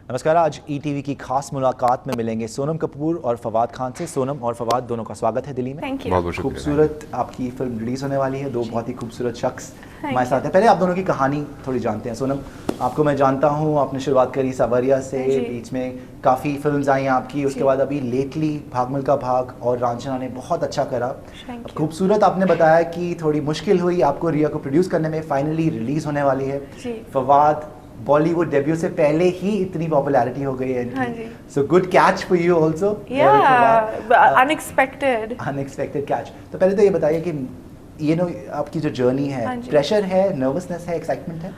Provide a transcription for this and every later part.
नमस्कार। आज ईटीवी की खास मुलाकात में मिलेंगे सोनम कपूर और फवाद खान से। सोनम और फवाद दोनों का स्वागत है दिल्ली में। Thank you. बहुत शुक्रिया। खूबसूरत आपकी फिल्म रिलीज होने वाली है। दो बहुत ही खूबसूरत शख्स हमारे साथ हैं। पहले आप दोनों की कहानी थोड़ी जानते हैं। सोनम, आपको मैं जानता हूँ, आपने शुरुआत करी सावरिया से, बीच में काफ़ी फिल्म्स आई आपकी, उसके बाद अभी लेटली भाग मिल्खा भाग और रांझना ने बहुत अच्छा करा। खूबसूरत आपने बताया कि थोड़ी मुश्किल हुई आपको रिया को प्रोड्यूस करने में, फाइनली रिलीज होने वाली है। फवाद बॉलीवुड डेब्यू से पहले ही इतनी पॉपुलैरिटी हो गई है, so good catch for you also. Unexpected catch. तो पहले तो ये बताइए कि ये नो आपकी जो जर्नी है, प्रेशर है, नर्वसनेस है, एक्साइटमेंट है?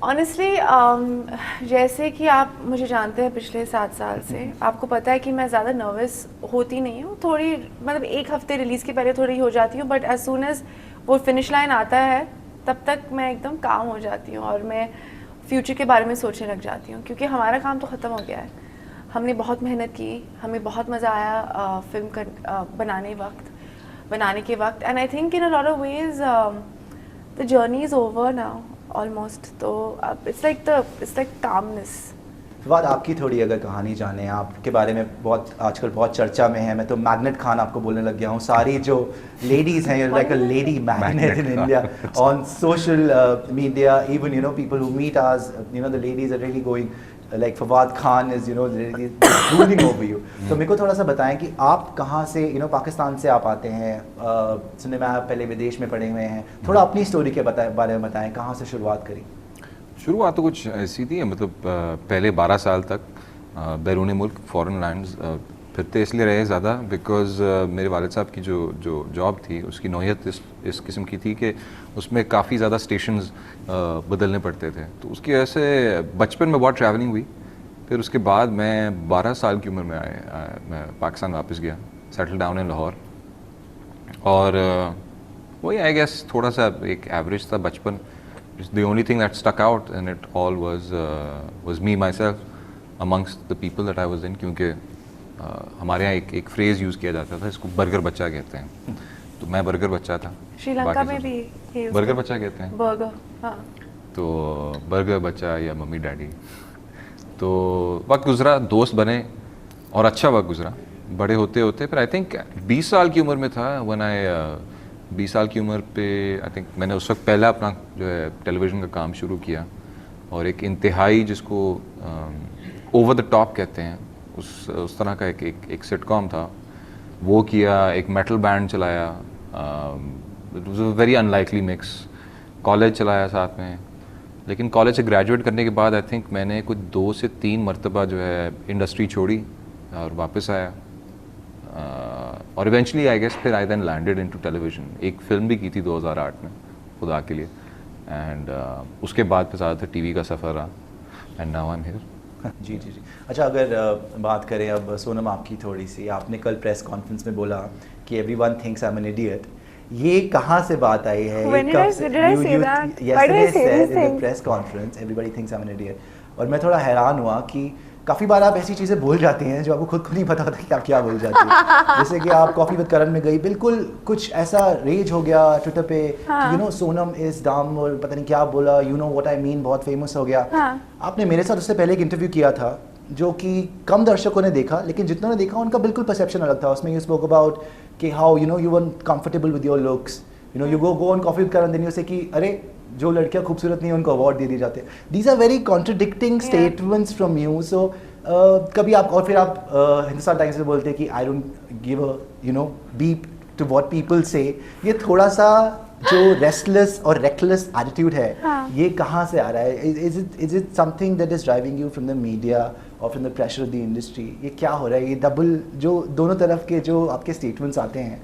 ऑनेस्टली जैसे कि आप मुझे जानते हैं पिछले 7 साल से, आपको पता है कि मैं ज़्यादा नर्वस होती नहीं हूँ। थोड़ी मतलब एक हफ्ते रिलीज़ के पहले थोड़ी हो जाती हूँ, बट एज सून एज वो फिनिश लाइन आता है तब तक मैं एकदम काम हो जाती हूँ और मैं फ्यूचर के बारे में सोचने लग जाती हूँ, क्योंकि हमारा काम तो ख़त्म हो गया है। हमने बहुत मेहनत की, हमें बहुत मज़ा आया फिल्म बनाने के वक्त, and I think in a lot of veg the journey is over now almost. तो इट्स लाइक कामनेस। फवाद, आपकी थोड़ी अगर कहानी जाने, आपके बारे में बहुत आजकल बहुत चर्चा में है। मैं तो मैग्नेट खान आपको बोलने लग गया हूँ। सारी जो लेडीज़ हैं, you're like a lady magnet in India on social media, even people who meet us, the ladies are really going like Fawad Khan is really drooling over you. तो मेरे को थोड़ा सा बताएं कि आप कहाँ से, पाकिस्तान से आप आते हैं, सुनने में आप पहले विदेश में पढ़े हुए हैं। थोड़ा अपनी स्टोरी के बारे में बताएं, कहाँ से शुरुआत करी? शुरुआत तो कुछ ऐसी थी, मतलब पहले 12 साल तक बैरून मुल्क फॉरेन लैंड्स फिरते इसलिए रहे ज़्यादा बिकॉज मेरे वालिद साहब की जो जॉब थी उसकी नौयत इस किस्म की थी कि उसमें काफ़ी ज़्यादा स्टेशंस बदलने पड़ते थे। तो उसकी वजह से बचपन में बहुत ट्रैवलिंग हुई। फिर उसके बाद मैं 12 साल की उम्र में मैं पाकिस्तान वापस गया, सेटल डाउन इन लाहौर। और वही आई गेस थोड़ा सा एक एवरेज था बचपन। The only thing that stuck out in it all was me myself amongst the people that I was in, क्योंकि हमारे यहाँ एक फ्रेज यूज़ किया जाता था, इसको बर्गर बच्चा कहते हैं। तो मैं बर्गर बच्चा था। श्रीलंका में भी बर्गर बच्चा कहते हैं। बर्गर, हाँ। तो बर्गर बच्चा या मम्मी डैडी। तो वक्त गुजरा, दोस्त बने और अच्छा वक्त गुजरा। बड़े होते होते फिर आई थिंक 20 साल की उम्र में था when I 20 साल की उम्र पे आई थिंक मैंने उस वक्त पहला अपना जो है टेलीविज़न का काम शुरू किया, और एक इंतहाई जिसको ओवर द टॉप कहते हैं उस तरह का एक सिटकॉम था, वो किया। एक मेटल बैंड चलाया, it was a very unlikely mix. College चलाया साथ में, लेकिन कॉलेज से ग्रेजुएट करने के बाद आई थिंक मैंने कुछ 2 से 3 मरतबा जो है इंडस्ट्री छोड़ी और वापस आया। और इवेंचुअली आई गेस फिर आई देन लैंडेड इनटू टेलीविज़न। एक फ़िल्म भी की थी 2008 में खुदा के लिए, एंड उसके बाद फिर ज़्यादातर टीवी का सफ़र रहा, and now I am here. जी। अच्छा, अगर बात करें अब सोनम आपकी थोड़ी सी, आपने कल प्रेस कॉन्फ्रेंस में बोला कि everyone thinks I am an idiot. ये कहाँ से बात आई है? Press conference everybody thinks I am an idiot. और मैं थोड़ा हैरान हुआ कि काफ़ी बार आप ऐसी चीज़ें बोल जाती हैं जो आपको खुद को नहीं पता होता कि आप क्या बोल जाती हैं। जैसे कि आप कॉफ़ी विद करण में गई, बिल्कुल कुछ ऐसा रेज हो गया ट्विटर पे, सोनम इज डम और पता नहीं क्या बोला, व्हाट आई मीन, बहुत फेमस हो गया। आपने मेरे साथ उससे पहले एक इंटरव्यू किया था जो कि कम दर्शकों ने देखा, लेकिन जितनों ने देखा उनका बिल्कुल परसेप्शन अलग था। उसमें यू स्पोक अबाउट कि how you were comfortable with your looks, you go on coffee with Karan, then you say कि अरे जो लड़कियां खूबसूरत नहीं है उनको अवार्ड दे दिए जाते हैं। These are very contradicting statements from you. So कभी आप, और फिर आप हिंदुस्तान टाइम्स में बोलते हैं कि I don't give a beep to what people say. ये थोड़ा सा जो रेस्टलेस और रेकलेस एटीट्यूड है, ये कहाँ से आ रहा है? Is it something that is driving you from the media और from the pressure of the industry? ये क्या हो रहा है? ये डबल जो दोनों तरफ के जो आपके स्टेटमेंट्स आते हैं,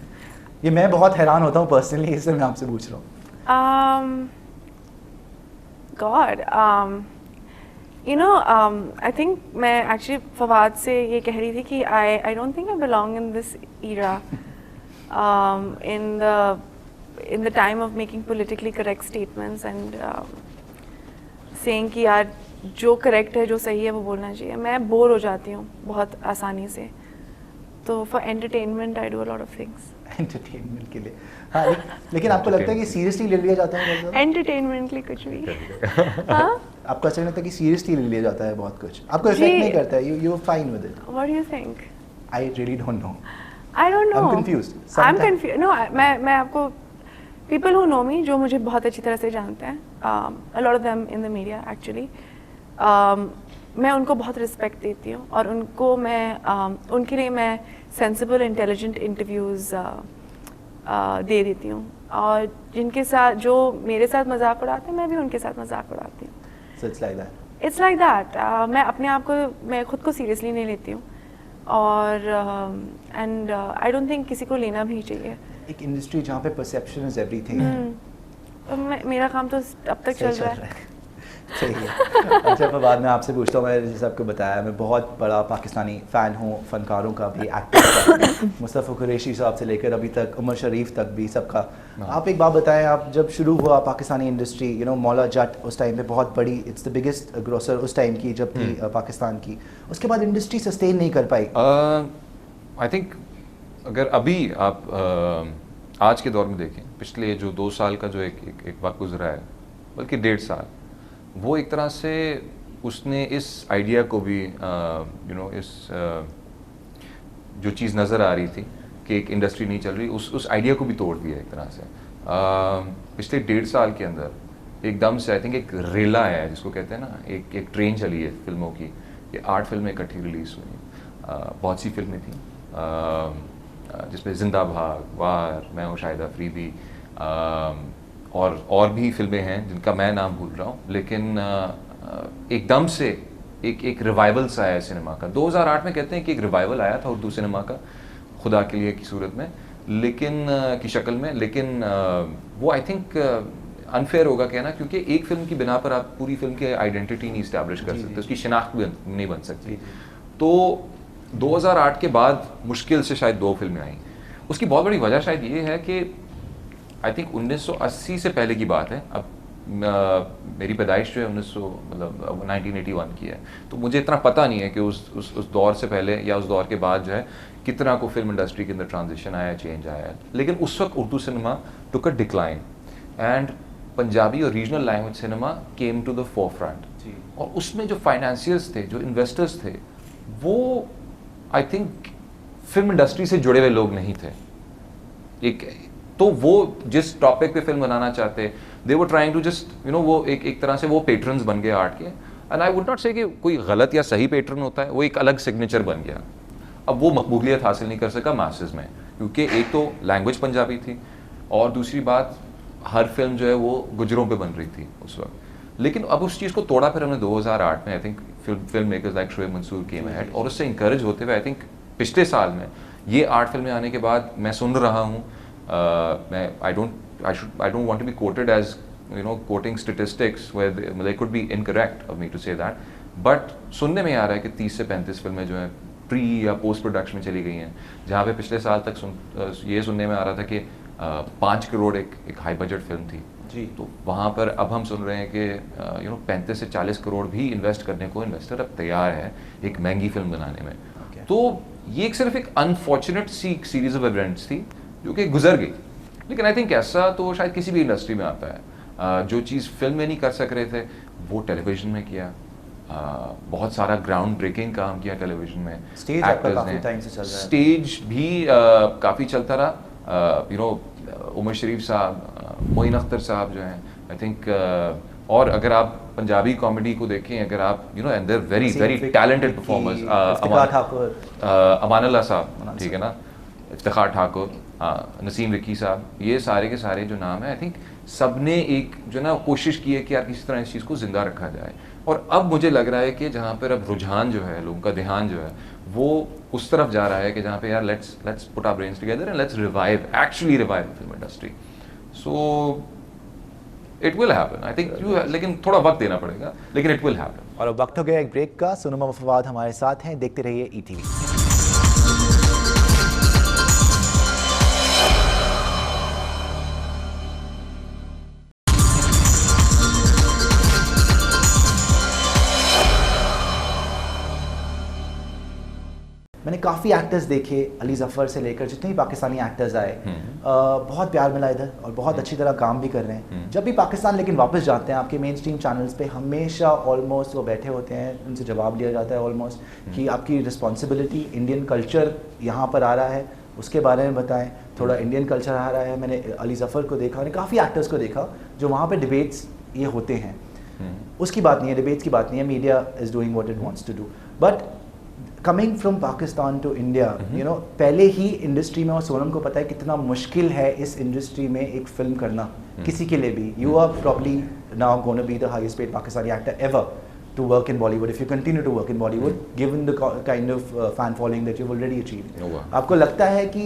ये मैं बहुत हैरान होता हूँ पर्सनली, इसलिए मैं आपसे पूछ रहा हूँ। God, I think मैं actually फवाद से ये कह रही थी कि I don't think I belong in this era, in the time of making politically correct statements and saying कि यार जो correct है, जो सही है वो बोलना चाहिए। मैं बोर हो जाती हूँ बहुत आसानी से, तो for entertainment I do a lot of things. Entertainment के लिए। हाँ, लेकिन आपको लगता है कि सीरियसली ले लिया जाता है बहुत ज़्यादा? एंटरटेनमेंट के लिए कुछ भी। हाँ, आपको अच्छा लगता है कि सीरियसली ले लिया जाता है बहुत कुछ? आपको इफेक्ट नहीं करता है? You are fine with it? What do you think? I really don't know. I don't know, I'm confused. I am Sometimes- confuse. No, मैं आपको, पीपल हु नो मी, जो मुझे बहुत अच्छी तरह से जानते हैं, अ lot of them in the media actually, मैं उनको बहुत रिस्पेक्ट देती हूँ और उनको मैं उनके लिए मैं सेंसिबल इंटेलिजेंट इंटरव्यूज़ दे देती हूँ, और जिनके साथ, जो मेरे साथ मजाक उड़ाते हैं, मैं भी उनके साथ मजाक उड़ाती हूँ। So it's like that. It's like that. मैं अपने आप को, मैं खुद को सीरियसली नहीं लेती हूँ, और एंड आई डोंट थिंक किसी को लेना भी चाहिए। एक इंडस्ट्री जहाँ पे परसेप्शन इज एवरीथिंग है। मेरा काम तो अब तक चल रहा है। सही है। अच्छा, मैं बाद में आपसे पूछता हूँ, मैंने जैसे आपको बताया, मैं बहुत बड़ा पाकिस्तानी फ़ैन हूँ, फ़नकारों का भी, एक्टर्स का, मुस्तफ़ा कुरैशी साहब से लेकर अभी तक उमर शरीफ तक भी, सबका। आप एक बात बताएं, आप जब शुरू हुआ Pakistani industry, you know Maula Jatt उस टाइम पे बहुत बड़ी, इट्स द बिगेस्ट ग्रोसर उस टाइम की जब थी पाकिस्तान की, उसके बाद इंडस्ट्री सस्टेन नहीं कर पाई। आई थिंक अगर अभी आप आज के दौर में देखें, पिछले जो 2 साल का जो एक वक्त गुजरा है, बल्कि 1.5 साल, वो एक तरह से उसने इस आइडिया को भी यू नो इस जो चीज़ नज़र आ रही थी कि एक इंडस्ट्री नहीं चल रही, उस आइडिया को भी तोड़ दिया एक तरह से। पिछले 1.5 साल के अंदर एकदम से आई थिंक एक रेला है, जिसको कहते हैं ना, एक ट्रेन चली है फिल्मों की। ये 8 फिल्में इकट्ठी रिलीज़ हुई, बहुत सी फिल्में थी, जिसमें जिंदा भाग, वार, मैं हूँ शाहिद अफरीदी, और भी फिल्में हैं जिनका मैं नाम भूल रहा हूँ, लेकिन एकदम से एक रिवाइवल सा आया सिनेमा का। 2008 में कहते हैं कि एक रिवाइवल आया था उर्दू सिनेमा का, खुदा के लिए की सूरत में, लेकिन की शक्ल में, लेकिन वो आई थिंक अनफेयर होगा कहना, क्योंकि एक फिल्म की बिना पर आप पूरी फिल्म की आइडेंटिटी नहीं इस्टेब्लिश कर सकते, उसकी शिनाख्त भी नहीं बन सकती। तो 2008 के बाद मुश्किल से शायद 2 फिल्में आई। उसकी बहुत बड़ी वजह शायद ये है कि आई थिंक 1980 से पहले की बात है। अब मेरी पैदाइश जो है 1981 की है, तो मुझे इतना पता नहीं है कि उस दौर से पहले या उस दौर के बाद जो है कितना को फिल्म इंडस्ट्री के अंदर ट्रांजिशन आया, चेंज आया है। लेकिन उस वक्त Urdu cinema took a decline and Punjabi और regional language cinema came to the forefront, और उसमें जो फाइनेंशियर्स थे, जो इन्वेस्टर्स थे, वो आई थिंक फिल्म इंडस्ट्री से जुड़े हुए लोग नहीं थे। तो वो जिस टॉपिक पे फिल्म बनाना चाहते, they were trying to just you know, वो एक तरह से वो पेट्रन्स बन गए आर्ट के। एंड आई वुड नॉट से कि कोई गलत या सही पेट्रन होता है, वो एक अलग सिग्नेचर बन गया। अब वो मकबूलियत हासिल नहीं कर सका मासेस में, क्योंकि एक तो लैंग्वेज पंजाबी थी, और दूसरी बात हर फिल्म जो है वो गुजरों पे बन रही थी उस वक्त। लेकिन अब उस चीज़ को तोड़ा फिर हमने 2008 में, I think film makers like Shoaib Mansoor came ahead, और उससे इंकरेज होते हुए आई थिंक पिछले साल में ये 8 फिल्में आने के बाद मैं सुन रहा हूँ, मैं I don't want to be quoted as you know quoting statistics where they could be incorrect of me to say that, but सुनने में आ रहा है कि 30 से 35 फिल्में जो है प्री या पोस्ट प्रोडक्शन में चली गई हैं, जहाँ पे पिछले साल तक ये सुनने में आ रहा था कि 5 करोड़ एक हाई बजट फिल्म थी जी, तो वहाँ पर अब हम सुन रहे हैं कि यू नो 35 से 40 करोड़ भी इन्वेस्ट करने को इन्वेस्टर अब तैयार है एक महंगी फिल्म बनाने में। तो ये एक सिर्फ एक अनफॉर्चुनेट सी सीरीज ऑफ इवेंट्स थी जो कि गुजर गई, लेकिन आई थिंक ऐसा तो शायद किसी भी इंडस्ट्री में आता है। जो चीज़ फिल्म में नहीं कर सक रहे थे वो टेलीविजन में किया, बहुत सारा ग्राउंड ब्रेकिंग काम किया टेलीविजन में। स्टेज आपका काफी टाइम से चल रहा है। स्टेज भी काफ़ी चलता रहा, यू नो उमर शरीफ साहब, मोइन अख्तर साहब जो हैं आई थिंक, और अगर आप पंजाबी कॉमेडी को देखें, अगर आप you know and they're very very talented performers, Amanullah साहब, ठीक है ना, इफ्तिखार ठाकुर, नसीम विक्की साहब, ये सारे के सारे जो नाम है आई थिंक सब ने एक जो ना कोशिश की है कि यार किसी तरह इस चीज़ को ज़िंदा रखा जाए। और अब मुझे लग रहा है कि जहाँ पर अब रुझान जो है, लोगों का ध्यान जो है वो उस तरफ जा रहा है कि जहाँ पे यार let's put our brains together and let's actually revive film industry. So it will happen I think, लेकिन थोड़ा वक्त देना पड़ेगा, लेकिन इट विल हैपन। और अब वक्त हो गया एक ब्रेक का। सोनम फवाद हमारे साथ हैं, देखते रहिए ETV। मैंने काफ़ी एक्टर्स देखे, अली ज़फ़र से लेकर जितने भी पाकिस्तानी एक्टर्स आए, बहुत प्यार मिला इधर और बहुत अच्छी तरह काम भी कर रहे हैं। जब भी पाकिस्तान लेकिन वापस जाते हैं आपके मेन स्ट्रीम चैनल्स पे हमेशा ऑलमोस्ट वो बैठे होते हैं, उनसे जवाब लिया जाता है ऑलमोस्ट कि आपकी रिस्पॉन्सिबिलिटी इंडियन कल्चर यहाँ पर आ रहा है उसके बारे में बताएं, थोड़ा इंडियन कल्चर आ रहा है। मैंने अली ज़फ़र को देखा, मैंने काफ़ी एक्टर्स को देखा जो वहाँ पे डिबेट्स ये होते हैं, उसकी बात नहीं है, डिबेट्स की बात नहीं है, media is doing what it wants to do. But coming from Pakistan to India, you know, पहले ही इंडस्ट्री में, और सोनम को पता है कितना मुश्किल है इस इंडस्ट्री में एक फिल्म करना किसी के लिए भी। You are probably now gonna be the highest paid Pakistani actor ever to work in Bollywood, if you continue to work in Bollywood, given the kind of fan following that you've already achieved. Oh, wow. आपको लगता है कि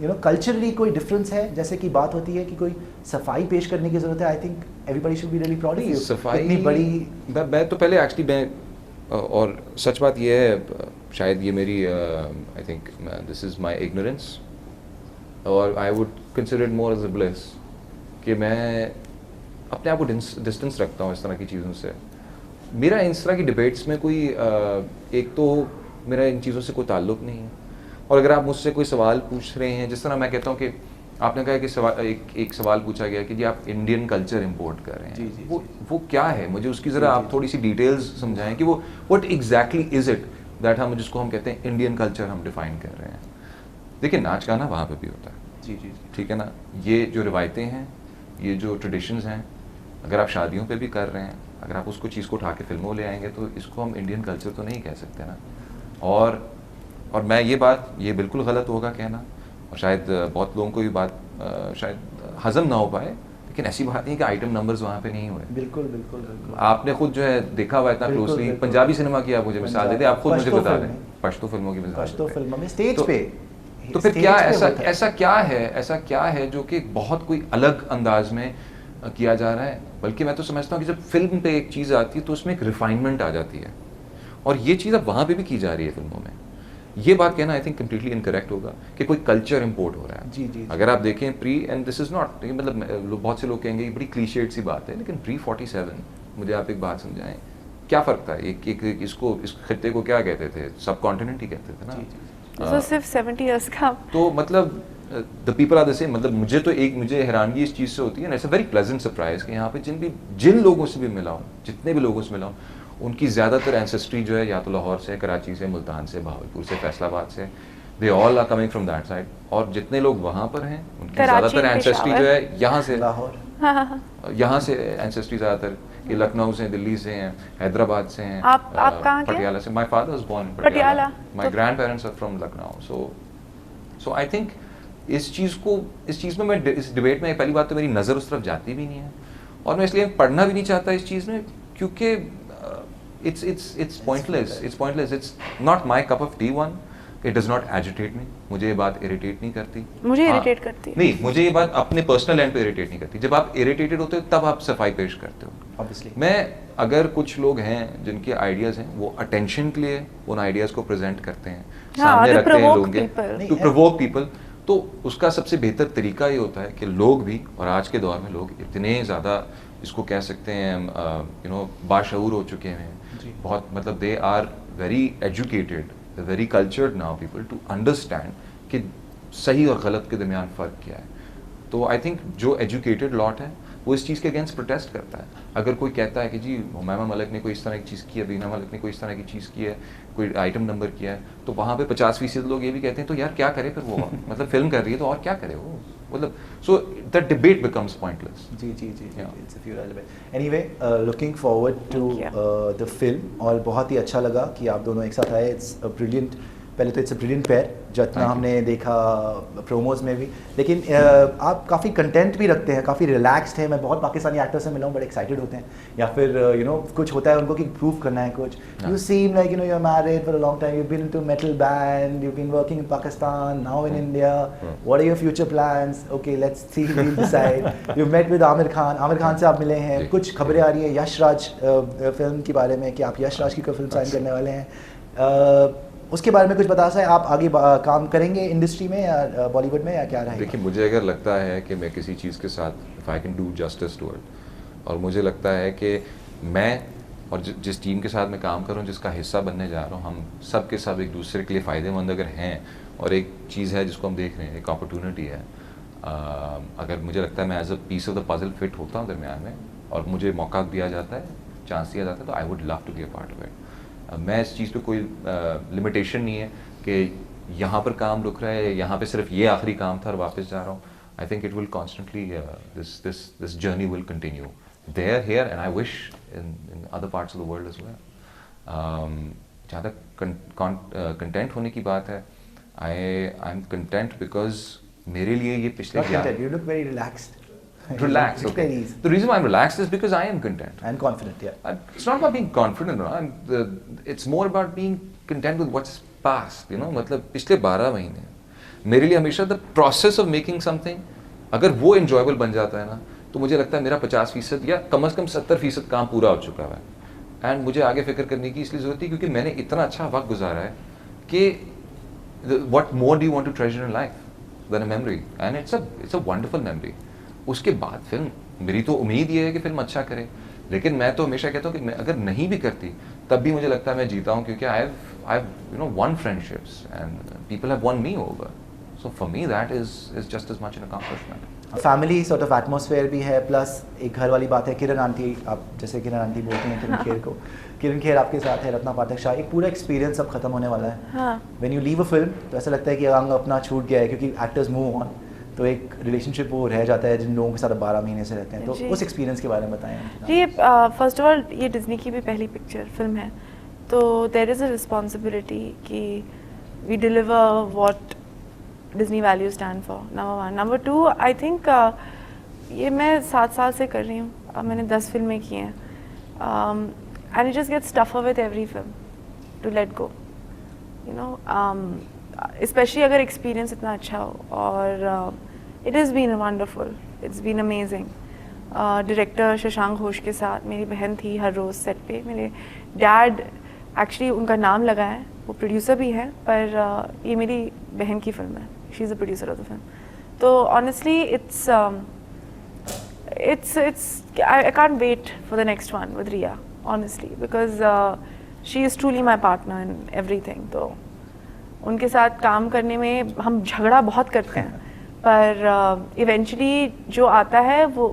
you know culturally कोई difference है, जैसे कि बात होती है कि कोई सफाई पेश करने की ज़रूरत है? I think everybody should be really proud of you. सफाई इतनी बड़ी मैं तो पहले एक्चुअली मैं और सच बात ये है, शायद ये मेरी I think this is my ignorance और I would consider it more as a bless कि मैं अपने आप को डिस्टेंस रखता हूँ इस तरह की चीज़ों से। मेरा इस तरह की डिबेट्स में कोई एक तो मेरा इन चीज़ों से कोई ताल्लुक नहीं है, और अगर आप मुझसे कोई सवाल पूछ रहे हैं, जिस तरह मैं कहता हूँ कि आपने कहा कि एक सवाल पूछा गया कि जी आप इंडियन कल्चर इंपोर्ट कर रहे हैं, जी, वो क्या है, मुझे उसकी ज़रा आप थोड़ी सी डिटेल्स समझाएं कि वो what exactly is it that हम जिसको हम कहते हैं इंडियन कल्चर हम डिफाइन कर रहे हैं। देखिए नाच गाना वहाँ पे भी होता है, जी, ठीक है ना, ये जो रिवायतें हैं, ये जो ट्रेडिशंस हैं, अगर आप शादियों पे भी कर रहे हैं, अगर आप उसको चीज़ को उठा के फिल्मों ले आएंगे तो इसको हम इंडियन कल्चर तो नहीं कह सकते ना। और मैं ये बिल्कुल गलत होगा कहना, और शायद बहुत लोगों को भी बात शायद हजम ना हो पाए, लेकिन ऐसी बात नहीं कि आइटम नंबर्स वहाँ पे नहीं हुए। बिल्कुल। आपने खुद जो है देखा हुआ इतना क्लोजली, पंजाबी सिनेमा की आप मुझे मिसाल देते, आप खुद मुझे बता दें, पश्तो फिल्मों की पश्तो मिसाल फिल्मों में स्टेज पे, तो फिर क्या ऐसा क्या है जो कि बहुत कोई अलग अंदाज में किया जा रहा है। बल्कि मैं तो समझता हूँ कि जब फिल्म पे एक चीज़ आती है तो उसमें एक रिफाइनमेंट आ जाती है, और ये चीज़ अब वहाँ पे भी की जा रही है फिल्मों में। ये बात कहना आई थिंक कम्प्लीटली इनकरेक्ट होगा कि कोई कल्चर इंपोर्ट हो रहा है। जी। अगर आप देखें pre, and this is not, मतलब बहुत से लोग कहेंगे ये बड़ी क्लीशेड सी बात है, लेकिन प्री 47 मुझे आप एक बात समझाएं, क्या फ़र्क था? इस खत्ते को क्या कहते थे? सब कॉन्टिनेंट ही कहते थे ना। तो सिर्फ 70 इयर्स का, तो मतलब the people are the same. मतलब मुझे हैरानगी इस चीज़ से होती है ना, it's a very pleasant surprise कि यहाँ पे जिन लोगों से भी मिला हूँ, जितने भी लोगों से मिला हूँ, उनकी ज़्यादातर एंसेस्ट्री जो है या तो लाहौर से, कराची से, मुल्तान से, बहावलपुर से, फैसलाबाद से, they all are coming from that side. और जितने लोग वहाँ पर हैं उनकी ज़्यादातर एंसेस्ट्री जो है यहाँ से, लाहौर, यहाँ से एंसेस्ट्री ज़्यादातर, ये लखनऊ से, दिल्ली से हैं, हैदराबाद से हैं, आप कहाँ के? पटियाला से। My father was born in Patiala, my grandparents are from Lucknow. So I think इस चीज़ में मैं इस डिबेट में पहली बात तो मेरी नज़र उस तरफ जाती भी नहीं है, और मैं इसलिए पढ़ना भी नहीं चाहता इस चीज़ में, क्योंकि it's pointless, it's not my cup of tea one, it does not agitate me, मुझे ये बात इरिटेट नहीं करती। मुझे इरिटेट करती है। नहीं, मुझे ये बात अपने पर्सनल एंड पे इरिटेट नहीं करती। जब आप इरिटेटेड होते हो तब आप सफाई पेश करते हो। ऑब्वियसली मैं अगर कुछ लोग हैं जिनके आइडियाज़ हैं, वो अटेंशन के लिए उन आइडियाज़ को प्रेजेंट करते हैं, सामने रखते हैं लोगों के, टू प्रोवोक पीपल, तो उसका सबसे बेहतर तरीका ये होता है कि लोग भी, और आज के दौर में लोग इतने ज़्यादा इसको कह सकते हैं बाशऊर हो चुके हैं, बहुत, मतलब they are very educated, very cultured now people to understand कि सही और गलत के दरमियान फ़र्क क्या है। तो आई थिंक जो एजुकेटेड लॉट है वो इस चीज़ के अगेंस्ट प्रोटेस्ट करता है। अगर कोई कहता है कि जी हुमामा मलिक ने कोई इस तरह की चीज़ की है, बीना मलिक ने कोई इस तरह की चीज़ की है, कोई आइटम नंबर किया है, तो वहाँ पे 50% लोग ये भी कहते हैं तो यार क्या करे फिर वो मतलब फिल्म कर रही है तो और क्या करे वो, मतलब so the debate becomes pointless. जी it's a fuel element. Anyway, looking forward to the film, और बहुत ही अच्छा लगा कि आप दोनों एक साथ आए। इट्स अ ब्रिलियंट, पहले तो इट्स अ ब्रिलियंट पेयर जितना हमने देखा प्रोमोज में भी, लेकिन आप काफ़ी कंटेंट भी रखते हैं, काफ़ी रिलैक्स्ड हैं। मैं बहुत पाकिस्तानी एक्टर्स से मिला हूँ, बड़े एक्साइटेड होते हैं, या फिर कुछ होता है उनको कि प्रूव करना है कुछ। You seem like you are married for a long time, you been into metal band, you been working in Pakistan, now in India, what are your future plans? Okay, let's see, we'll decide. You met with Aamir Khan से आप मिले हैं, कुछ खबरें आ रही है Yash Raj film के बारे में कि आप यश राज की कोई फिल्म साइन करने वाले हैं, उसके बारे में कुछ बता सकते हैं? आप आगे काम करेंगे इंडस्ट्री में या बॉलीवुड में, या क्या रहेगा? देखिए, मुझे अगर लगता है कि मैं किसी चीज़ के साथ if I can do justice to it, और मुझे लगता है कि मैं और जिस टीम के साथ मैं काम कर रहा हूँ, जिसका हिस्सा बनने जा रहा हूँ, हम सब के सब एक दूसरे के लिए फ़ायदेमंद अगर हैं, और एक चीज़ है जिसको हम देख रहे हैं, एक अपॉर्चुनिटी है, अगर मुझे लगता है मैं as a piece of the puzzle fit होता हूँ दरमियान में, और मुझे मौका दिया जाता है, चांस दिया जाता है, तो I would love to be a part of it. मैं इस चीज़ पे कोई लिमिटेशन नहीं है कि यहाँ पर काम रुक रहा है, यहाँ पे सिर्फ ये आखिरी काम था और वापस जा रहा हूँ। I think it will constantly this journey will continue there, here, and I wish in other parts of the world as well. जहाँ तक कंटेंट होने की बात है, आई एम कंटेंट बिकॉज मेरे लिए ये पिछले You look very relaxed. relaxed. It's Okay. very easy. The reason why I'm relaxed is because I am content. And confident, yeah. It's not about being confident, no. It's more about being content with what's past. You know, मतलब पिछले 12 महीने मेरे लिए हमेशा the process of making something, अगर वो enjoyable बन जाता है ना, तो मुझे लगता है मेरा 50% या कम से कम 70% काम पूरा हो चुका है। एंड मुझे आगे फिक्र करने की इसलिए ज़रूरत है क्योंकि मैंने इतना अच्छा वक्त गुजारा है कि what more do you want to treasure in life than a memory? And it's a wonderful memory. उसके बाद फिल्म, मेरी तो उम्मीद ये है कि फिल्म अच्छा करे, लेकिन मैं तो हमेशा कहता हूँ कि मैं अगर नहीं भी करती तब भी मुझे लगता है मैं जीता हूँ, क्योंकि I've won friendships and people have won me over. So for me that is just as much an accomplishment. Family sort of atmosphere भी है, प्लस एक घर वाली बात है। किरण आंटी, आप जैसे किरण आंटी बोलती हैं किरण खेर को, किरण खेर आपके साथ है, रत्ना पाठक शाह, एक पूरा एक्सपीरियंस अब खत्म होने वाला है। When you leave a film तो ऐसा लगता है कि अंग अपना छूट गया है, क्योंकि एक्टर्स मूव ऑन, तो एक रिलेशनशिप वो रह जाता है जिन लोगों के साथ 12 महीने से रहते हैं। तो उस एक्सपीरियंस के बारे में बताएं। जी, फर्स्ट ऑफ ऑल ये डिज्नी की भी पहली फिल्म है, तो देयर इज़ अ रिस्पॉन्सिबिलिटी कि we deliver what Disney value stand for, number 1। Number 2, आई थिंक ये मैं 7 साल से कर रही हूँ, मैंने 10 फिल्में की हैं, and it just gets tougher with every film to let go, you know, specially अगर एक्सपीरियंस इतना अच्छा हो। और it is been wonderful, it's been amazing. Director Shashank Ghosh के साथ मेरी बहन थी हर रोज़ सेट पे, मेरे डैड एक्चुअली उनका नाम लगा है, वो प्रोड्यूसर भी है, पर ये मेरी बहन की फिल्म है, she is the producer of the film. तो honestly it's I can't wait for the next one with Riya, honestly, because she is truly my partner in everything. तो उनके साथ काम करने में हम झगड़ा बहुत करते हैं, पर इवेंचुअली जो आता है वो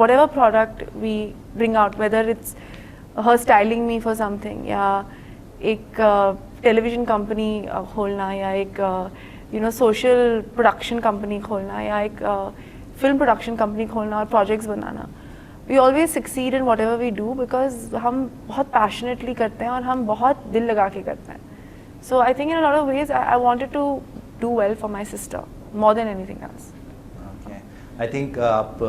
whatever product we bring out, whether it's her styling me for something, या एक टेलीविज़न कंपनी खोलना, या एक सोशल प्रोडक्शन कंपनी खोलना, या एक फिल्म प्रोडक्शन कंपनी खोलना और प्रोजेक्ट्स बनाना, we always succeed in whatever we do, because हम बहुत पैशनेटली करते हैं और हम बहुत दिल लगा के करते हैं। So I think in a lot of ways I wanted to do well for my sister more than anything else. I think आप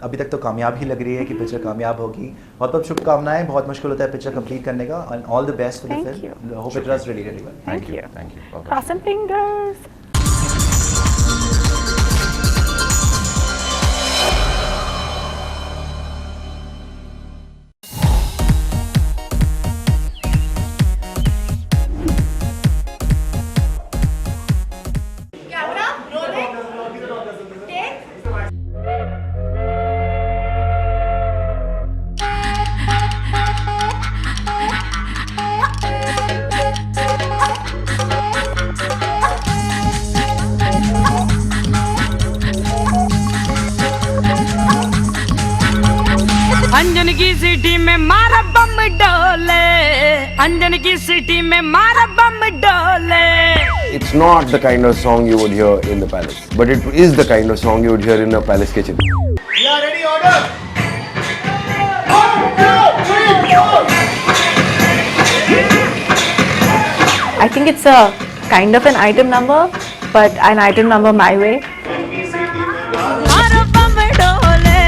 अभी तक तो कामयाब ही लग रही है कि पिक्चर कामयाब होगी। बहुत बहुत शुभकामनाएं, बहुत मुश्किल होता है पिक्चर कंप्लीट करने का, and all the best for the film. Hope it does really well. Thank you. Thank you. Cross some fingers. अंजन की सिटी में मारा बम डोले, अंजन की सिटी में मारा बम डोले। It's not the kind of song you would hear in the palace, but it is the kind of song you would hear in a palace kitchen. We are ready, order. I think it's a kind of an item number, but an item number my way. मारा बम डोले।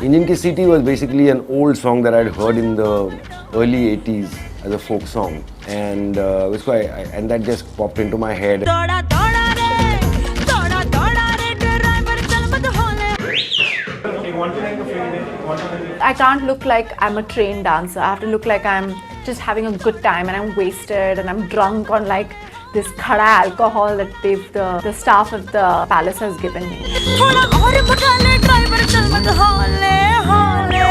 Injan Ki City was basically an old song that I'd heard in the early 80s as a folk song, and it was and that just popped into my head. दौड़ा दौड़ा रे, दौड़ा दौड़ा रे, driver चल मत होले। I can't look like I'm a trained dancer. I have to look like I'm just having a good time and I'm wasted and I'm drunk on like this khada alcohol that the staff of the palace has given me. थोड़ा और भगा ले, driver चल मत होले होले।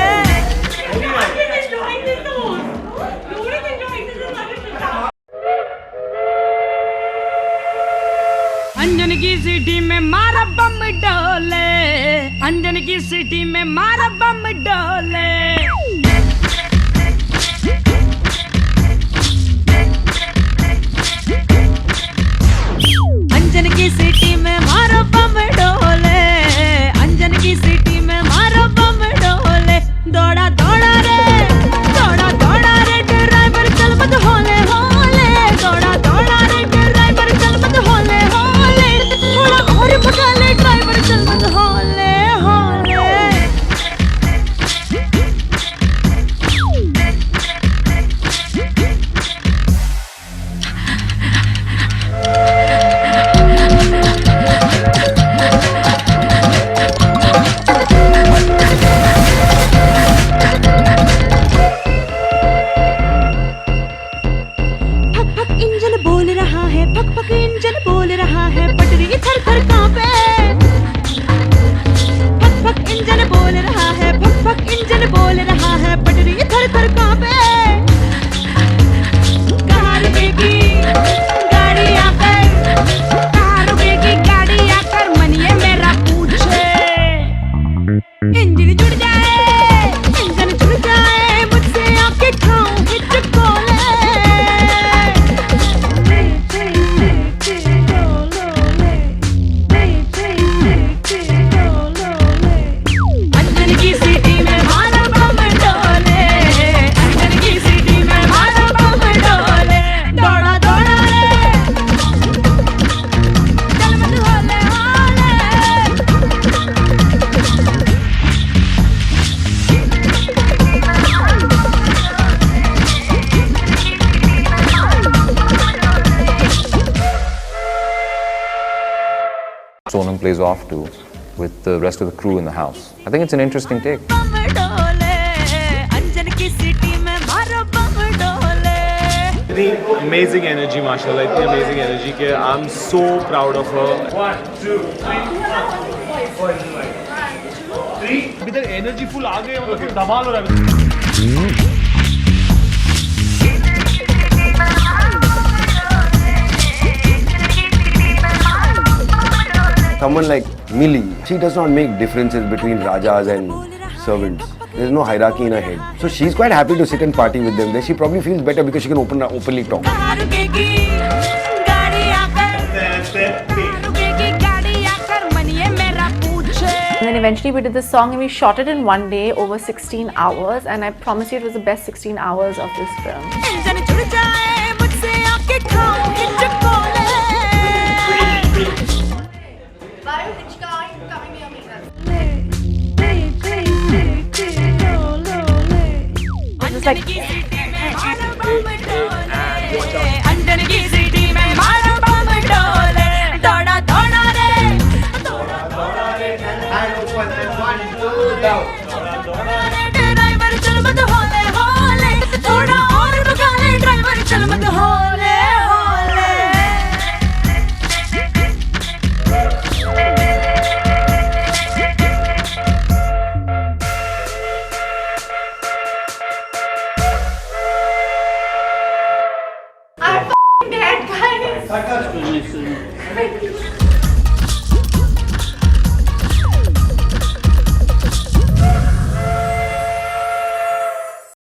अंजन की city में मारा बम डोले, अंजन की सिटी में मारा बम डोले। अंजन की सिटी में मारो बम डोले, अंजन की सिटी में मारो बम डोले। दौड़ा दौड़ा रे, दौड़ा दौड़ा रे ड्राइवर चल मत होले होले, दौड़ा दौड़ा रे ड्राइवर चल मत होले होले, थोड़ा और भगा ले ड्राइवर चल मत होले होले। इंजन बोल रहा है, पक पक इंजन बोल रहा है, पटरी थर थर कांपे। पक पक इंजन बोल रहा है, पक पक इंजन बोल रहा है, पटरी थर थर कांपे। कहाँ रुकेगी गाड़ी आकर, कहाँ रुकेगी गाड़ी आकर, मन ये मेरा पूछे। इंजन जुड़ जाए, इंजन जुड़ जाए, मुझसे आके खाऊं हिचकोले। अंजन की सिटी में मारो बम डोले, अंजन की सिटी में मारो बम डोले। दौड़ा दौड़ा रे, चल मत होले होले। Sonam plays off to with the rest of the crew in the house. I think it's an interesting take. बम डोले, अंजन की सिटी में मारो बम डोले। इतनी amazing energy, माशाल्लाह, इतनी amazing energy कि I'm so proud of her. 1, 2, 3. इधर energy full आ गए, मतलब धमाल हो रहा है। Someone like Millie, she does not make differences between Rajas and servants. There's no hierarchy in her head. So she's quite happy to sit and party with them. Then she probably feels better because she can openly talk. कहाँ रुकेगी गाड़ी आकर, कहाँ रुकेगी गाड़ी आकर, मन ये मेरा पूछे। And then eventually we did this song and we shot it in one day over 16 hours, and I promise you it was the best 16 hours of this film. Engine जुड़ जाए, मुझसे आके खाऊं हिचकोले। Just like अंजन की city में मारो बम डोले। दौड़ा दौड़ा रे, दौड़ा दौड़ा रे, ड्राइवर चल मत होले होले, थोड़ा और भगा ले ड्राइवर चल मत होले होले। I'm f***ing dead, guys.